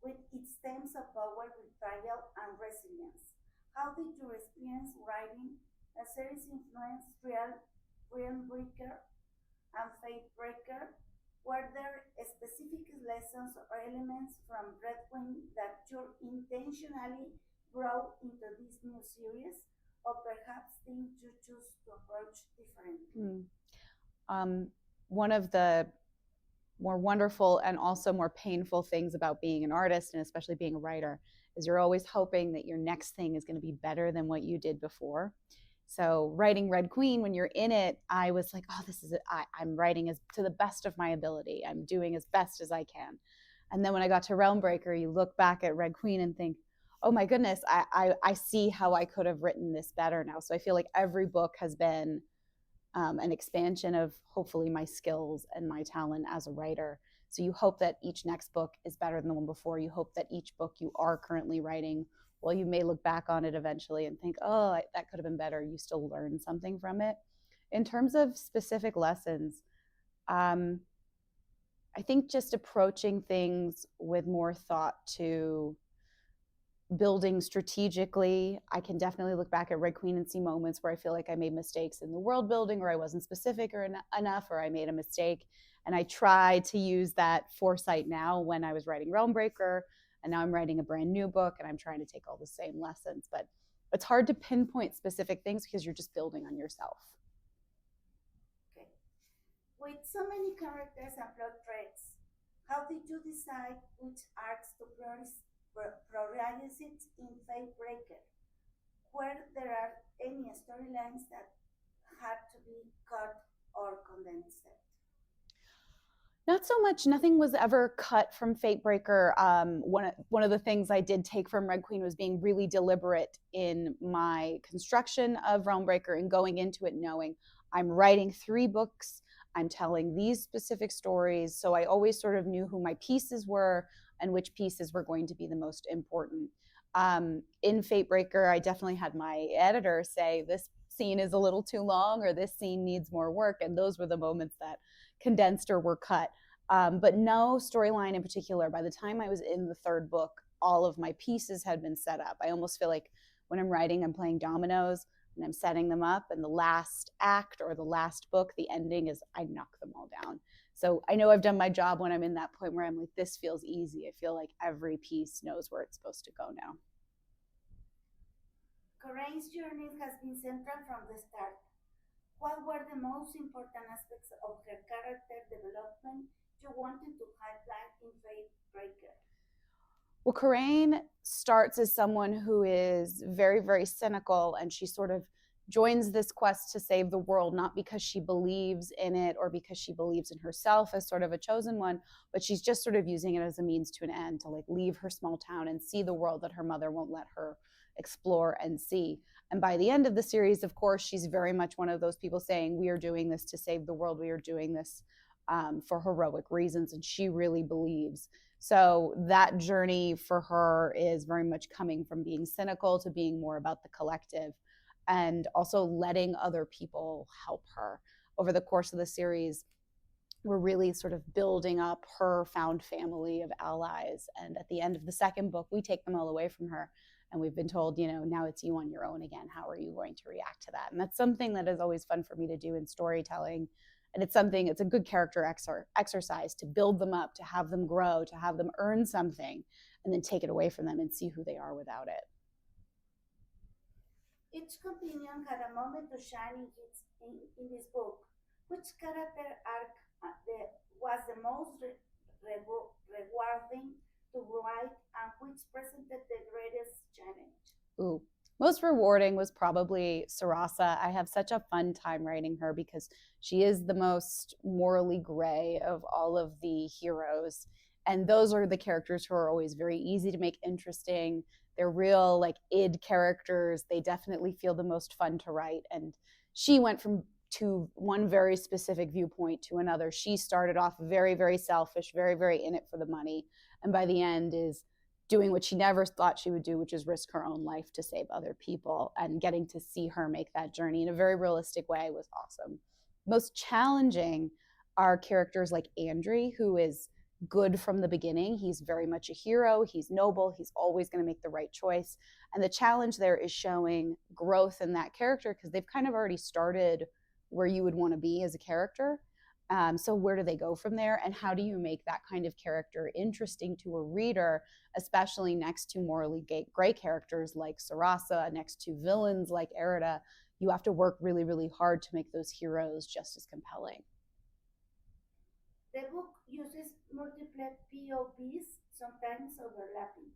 with its themes of power, betrayal, and resilience. How did your experience writing a series influence Real Breaker and Fate Breaker? Were there specific lessons or elements from Red Wing that you intentionally brought into this new series, or perhaps things you choose to approach differently? One of the more wonderful and also more painful things about being an artist, and especially being a writer, is you're always hoping that your next thing is going to be better than what you did before. So writing Red Queen, when you're in it, I was like, oh, this is it. I'm writing as to the best of my ability. I'm doing as best as I can. And then when I got to Realm Breaker, you look back at Red Queen and think, oh my goodness, I see how I could have written this better now. So I feel like every book has been an expansion of hopefully my skills and my talent as a writer. So you hope that each next book is better than the one before. You hope that each book you are currently writing, while you may look back on it eventually and think, oh, that could have been better, you still learn something from it. In terms of specific lessons, I think just approaching things with more thought to building strategically. I can definitely look back at Red Queen and see moments where I feel like I made mistakes in the world building, or I wasn't specific enough, or I made a mistake. And I try to use that foresight now when I was writing Realm Breaker, and now I'm writing a brand new book and I'm trying to take all the same lessons. But it's hard to pinpoint specific things because you're just building on yourself. Okay. With so many characters and plot threads, how did you decide which arcs to prioritize it in Fate Breaker, where there are any storylines that had to be cut or condensed? Not so much. Nothing was ever cut from Fate Breaker. One of the things I did take from Red Queen was being really deliberate in my construction of Realm Breaker and going into it knowing I'm writing 3 books. I'm telling these specific stories. So I always sort of knew who my pieces were and which pieces were going to be the most important. In Fate Breaker, I definitely had my editor say, this scene is a little too long, or this scene needs more work. And those were the moments that condensed or were cut. But no storyline in particular. By the time I was in the 3rd book, all of my pieces had been set up. I almost feel like when I'm writing, I'm playing dominoes and I'm setting them up, and the last act or the last book, the ending is I knock them all down. So I know I've done my job when I'm in that point where I'm like, this feels easy. I feel like every piece knows where it's supposed to go now. Coraine's journey has been central from the start. What were the most important aspects of her character development you wanted to highlight in Fate Breaker? Well, Coraine starts as someone who is very, very cynical, and she sort of joins this quest to save the world, not because she believes in it or because she believes in herself as sort of a chosen one, but she's just sort of using it as a means to an end, to like leave her small town and see the world that her mother won't let her explore and see. And by the end of the series, of course, she's very much one of those people saying, we are doing this to save the world. We are doing this for heroic reasons. And she really believes. So that journey for her is very much coming from being cynical to being more about the collective, and also letting other people help her. Over the course of the series, we're really sort of building up her found family of allies. And at the end of the 2nd book, we take them all away from her. And we've been told, now it's you on your own again. How are you going to react to that? And that's something that is always fun for me to do in storytelling. And it's a good character exercise to build them up, to have them grow, to have them earn something, and then take it away from them and see who they are without it. Each companion had a moment to shine in this book. Which character arc was the most rewarding to write, and which presented the greatest challenge? Most rewarding was probably Sarasa. I have such a fun time writing her because she is the most morally gray of all of the heroes. And those are the characters who are always very easy to make interesting. They're real like id characters. They definitely feel the most fun to write. And she went from to one very specific viewpoint to another. She started off very, very selfish, very, very in it for the money. And by the end is doing what she never thought she would do, which is risk her own life to save other people. And getting to see her make that journey in a very realistic way was awesome. Most challenging are characters like Andrew, who is good from the beginning. He's very much a hero. He's noble. He's always going to make the right choice. And the challenge there is showing growth in that character because they've kind of already started where you would want to be as a character. So where do they go from there? And how do you make that kind of character interesting to a reader, especially next to morally gray characters like Sarasa, next to villains like Erida? You have to work really, really hard to make those heroes just as compelling. The book uses multiple POVs, sometimes overlapping.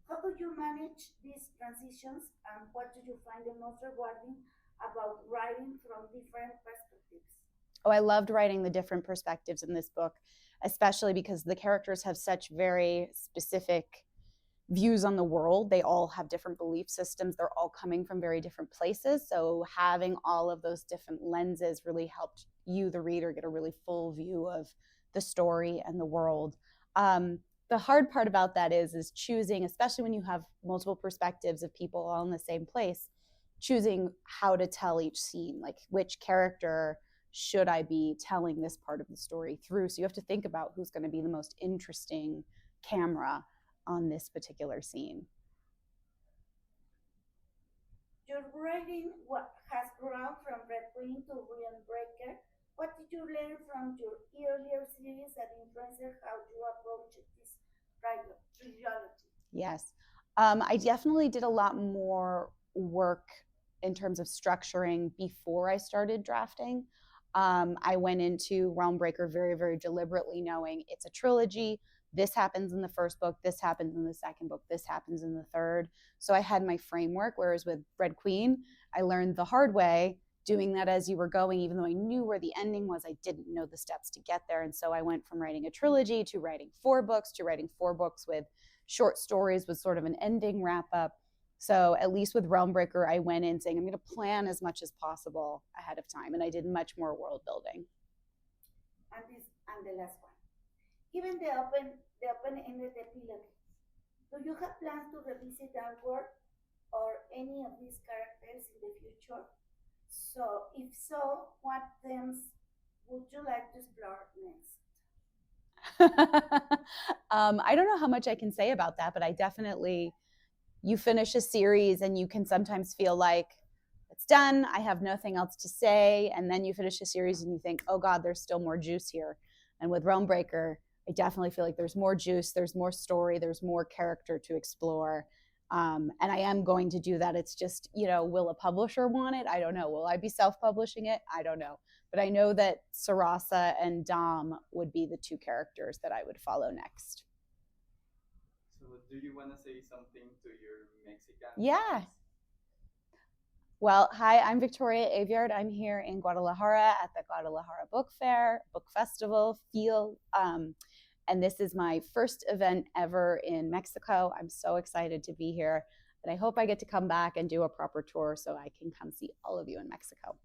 How do you manage these transitions, and what do you find the most rewarding about writing from different perspectives? Oh, I loved writing the different perspectives in this book, especially because the characters have such very specific views on the world. They all have different belief systems. They're all coming from very different places. So having all of those different lenses really helped you, the reader, get a really full view of the story and the world. The hard part about that is choosing, especially when you have multiple perspectives of people all in the same place, choosing how to tell each scene, like which character should I be telling this part of the story through. So you have to think about who's going to be the most interesting camera on this particular scene. Your writing has grown from Red Queen to Breaker. What did you learn from your earlier series that influenced how you approach this trilogy? Yes. I definitely did a lot more work in terms of structuring before I started drafting. I went into Realmbreaker very, very deliberately knowing it's a trilogy. This happens in the first book, this happens in the second book, this happens in the third. So I had my framework, whereas with Red Queen, I learned the hard way doing that as you were going. Even though I knew where the ending was, I didn't know the steps to get there. And so I went from writing a trilogy to writing 4 books to writing 4 books with short stories with sort of an ending wrap up. So at least with Realmbreaker, I went in saying I'm going to plan as much as possible ahead of time, and I did much more world building. And the last one, given the open-ended epilogue, do you have plans to revisit Outward or any of these characters in the future? So, if so, what themes would you like to explore next? I don't know how much I can say about that, but I definitely, you finish a series and you can sometimes feel like it's done, I have nothing else to say, and then you finish a series and you think, oh God, there's still more juice here. And with Realmbreaker, I definitely feel like there's more juice, there's more story, there's more character to explore. And I am going to do that. It's just, will a publisher want it? I don't know. Will I be self-publishing it? I don't know. But I know that Sarasa and Dom would be the 2 characters that I would follow next. So do you want to say something to your Mexican Yeah. friends? Well, hi, I'm Victoria Aveyard. I'm here in Guadalajara at the Guadalajara Book Fair, Book Festival, and this is my first event ever in Mexico. I'm so excited to be here, and I hope I get to come back and do a proper tour so I can come see all of you in Mexico.